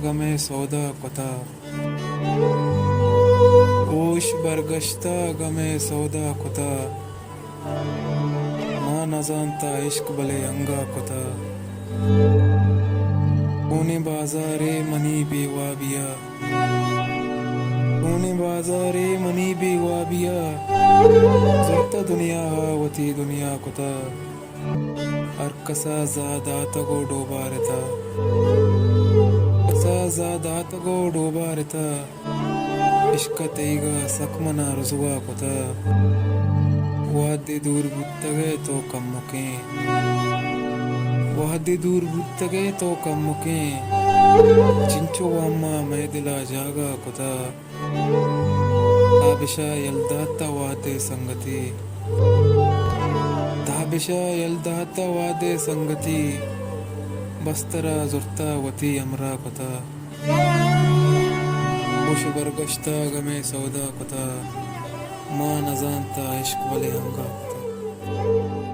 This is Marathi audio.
गमे सौदा कोता होश बरगश्ता गमे सौदा कोता माँ न जानता इश्क भले अंगा कोता ऊने बाजारे मनी बेवाबिया ऊने बाजारे मनी बेवाबिया जुरता दुनिया वती दुनिया कोता अर्कसा जादात गो डोबारता कसा जादात गो डोबारता इश्क तेगा सकमना रुजुआ कोता वादे दूर बुत्तगे तो कम मुके वादे दूर बुत्तगे तो कम मुके चिंचो वाम्मा मैं दिला जागा कोता ताबिशा यल्दाता वादे संगति ताबिशा यल्दाता वादे संगति बस्तरा जुर्ता वती अमरा कोता होश बरगश्ता गमे सौदा कोता माँ न जानता इश्क वाले अंगा कोता।